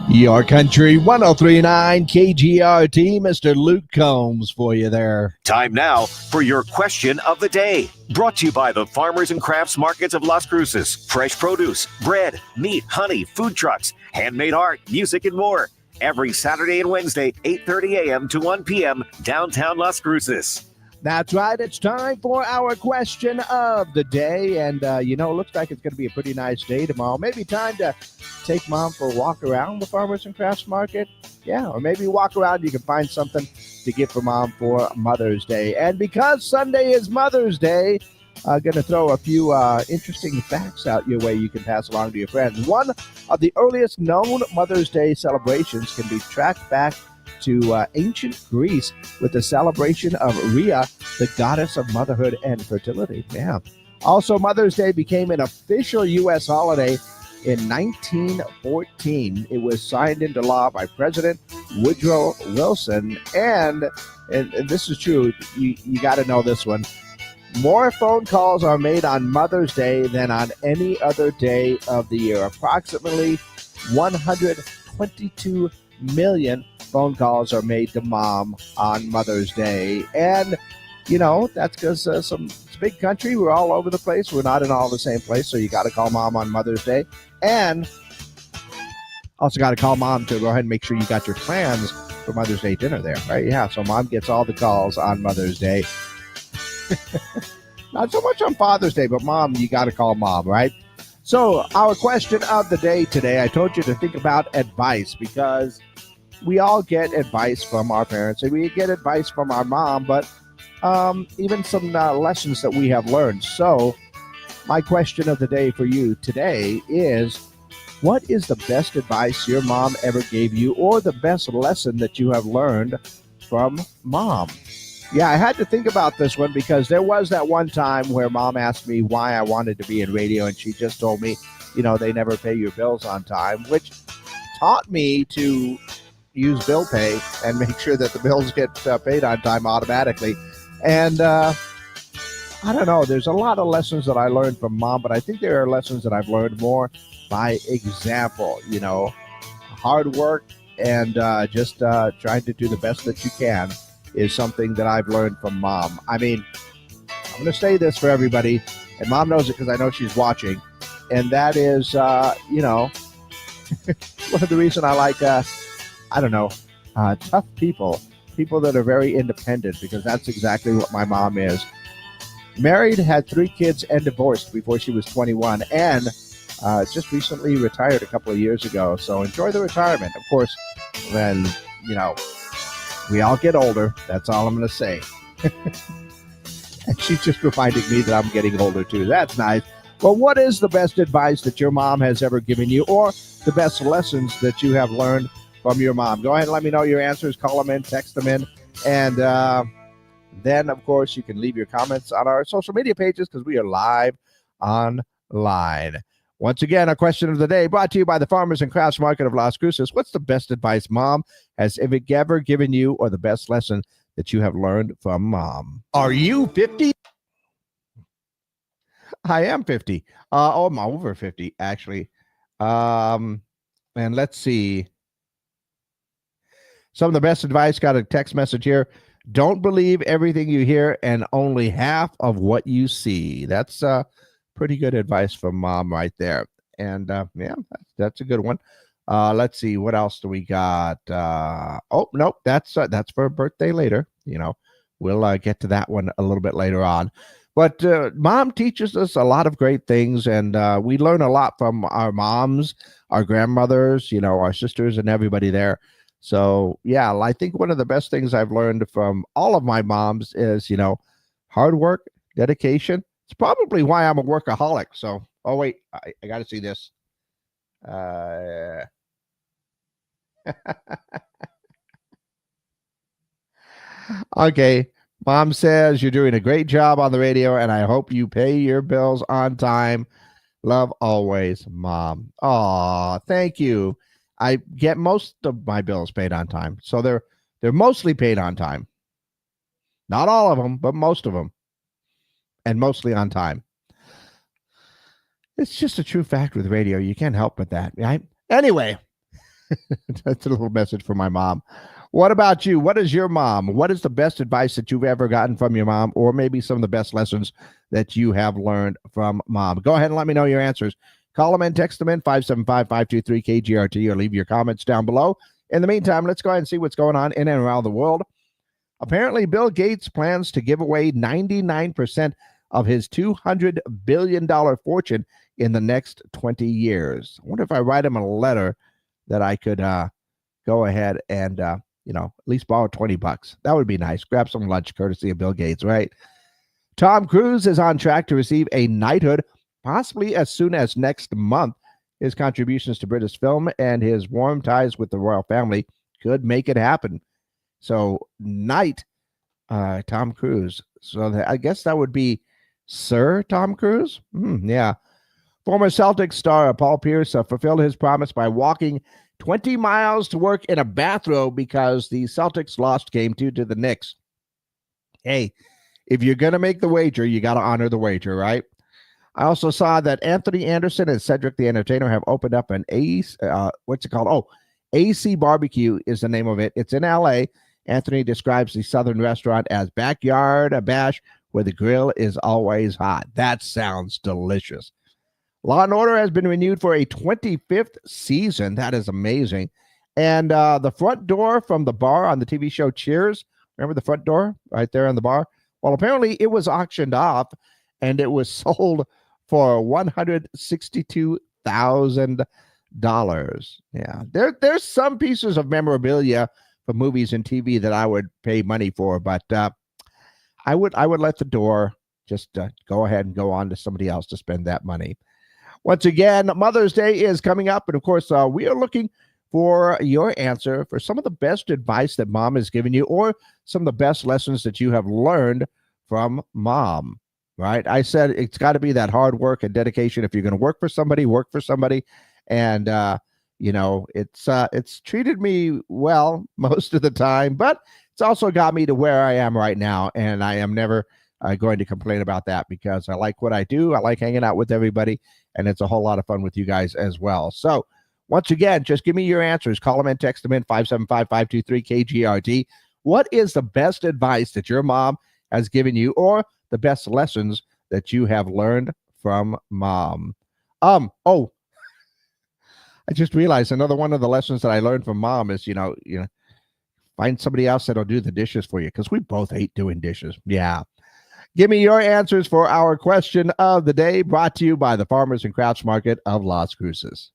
Your Country 1039 KGRT, Mr. Luke Combs for you there. Time now for your question of the day. Brought to you by the Farmers and Crafts Markets of Las Cruces. Fresh produce, bread, meat, honey, food trucks, handmade art, music, and more. Every Saturday and Wednesday, 8:30 a.m. to 1 p.m. downtown Las Cruces. That's right. It's time for our question of the day. And, it looks like it's going to be a pretty nice day tomorrow. Maybe time to take Mom for a walk around the Farmers and Crafts Market. Yeah, or maybe walk around. You can find something to get for Mom for Mother's Day. And because Sunday is Mother's Day, I'm going to throw a few interesting facts out your way you can pass along to your friends. One of the earliest known Mother's Day celebrations can be tracked back to ancient Greece with the celebration of Rhea, the goddess of motherhood and fertility. Yeah. Also, Mother's Day became an official U.S. holiday in 1914. It was signed into law by President Woodrow Wilson. And this is true. You got to know this one. More phone calls are made on Mother's Day than on any other day of the year. Approximately 122 million phone calls are made to Mom on Mother's Day. And, that's because it's a big country. We're all over the place. We're not in all the same place. So you got to call Mom on Mother's Day. And also got to call Mom to go ahead and make sure you got your plans for Mother's Day dinner there, right? Yeah, so Mom gets all the calls on Mother's Day. Not so much on Father's Day, but Mom, you got to call Mom, right? So our question of the day today, I told you to think about advice because we all get advice from our parents and we get advice from our mom, but even some lessons that we have learned. So my question of the day for you today is, what is the best advice your mom ever gave you or the best lesson that you have learned from Mom? Yeah, I had to think about this one because there was that one time where Mom asked me why I wanted to be in radio, and she just told me, they never pay your bills on time, which taught me to use bill pay and make sure that the bills get paid on time automatically. And I don't know, there's a lot of lessons that I learned from Mom, but I think there are lessons that I've learned more by example. Hard work and just trying to do the best that you can is something that I've learned from Mom. I mean, I'm going to say this for everybody, and Mom knows it because I know she's watching, and that is, one of the reasons I like, tough people that are very independent, because that's exactly what my mom is. Married, had 3 kids, and divorced before she was 21, and just recently retired a couple of years ago. So enjoy the retirement. Of course, when, we all get older. That's all I'm going to say. And she's just reminding me that I'm getting older too. That's nice. Well, what is the best advice that your mom has ever given you, or the best lessons that you have learned from your mom? Go ahead and let me know your answers. Call them in, text them in. And then, of course, you can leave your comments on our social media pages because we are live online. Once again, our question of the day brought to you by the Farmers and Crafts Market of Las Cruces. What's the best advice Mom has ever given you, or the best lesson that you have learned from Mom? Are you 50? I am 50. I'm over 50, actually. And let's see. Some of the best advice, got a text message here. Don't believe everything you hear and only half of what you see. That's pretty good advice from Mom right there. And that's a good one. Let's see, what else do we got? Nope, that's for a birthday later. We'll get to that one a little bit later on. But Mom teaches us a lot of great things, and we learn a lot from our moms, our grandmothers, our sisters, and everybody there. So yeah, I think one of the best things I've learned from all of my moms is, hard work, dedication. It's probably why I'm a workaholic. So, I got to see this. Okay. Mom says you're doing a great job on the radio, and I hope you pay your bills on time. Love always, Mom. Aw, thank you. I get most of my bills paid on time. So they're mostly paid on time. Not all of them, but most of them. And mostly on time. It's just a true fact with radio. You can't help but that, right? Anyway, that's a little message for my mom. What about you? What is your mom? What is the best advice that you've ever gotten from your mom, or maybe some of the best lessons that you have learned from mom? Go ahead and let me know your answers. Call them in, text them in, 575-523-KGRT, or leave your comments down below. In the meantime, let's go ahead and see what's going on in and around the world. Apparently, Bill Gates plans to give away 99% of his $200 billion fortune in the next 20 years. I wonder if I write him a letter that I could go ahead and, at least borrow $20. That would be nice. Grab some lunch courtesy of Bill Gates, right? Tom Cruise is on track to receive a knighthood, possibly as soon as next month. His contributions to British film and his warm ties with the royal family could make it happen. So, knight, Tom Cruise. So I guess that would be Sir Tom Cruise? Yeah. Former Celtics star Paul Pierce fulfilled his promise by walking 20 miles to work in a bathrobe because the Celtics lost game 2 to the Knicks. Hey, if you're going to make the wager, you got to honor the wager, right? I also saw that Anthony Anderson and Cedric the Entertainer have opened up an AC Barbecue is the name of it. It's in LA. Anthony describes the Southern restaurant as backyard bash where the grill is always hot. That sounds delicious. Law & Order has been renewed for a 25th season. That is amazing. And the front door from the bar on the TV show Cheers, remember the front door right there on the bar? Well, apparently it was auctioned off and it was sold for $162,000. Yeah, there's some pieces of memorabilia for movies and TV that I would pay money for, but I would let the door just go ahead and go on to somebody else to spend that money. Once again, Mother's Day is coming up, and of course, we are looking for your answer for some of the best advice that mom has given you, or some of the best lessons that you have learned from mom. Right? I said it's got to be that hard work and dedication. If you're going to work for somebody, and it's treated me well most of the time, but it's also got me to where I am right now, and I am never going to complain about that because I like what I do. I like hanging out with everybody, and it's a whole lot of fun with you guys as well. So once again, just give me your answers. Call them in, text them in, 575-523-KGRT. What is the best advice that your mom has given you, or the best lessons that you have learned from mom? I just realized another one of the lessons that I learned from mom is, find somebody else that'll do the dishes for you, because we both hate doing dishes. Yeah. Give me your answers for our question of the day, brought to you by the Farmers and Crafts Market of Las Cruces.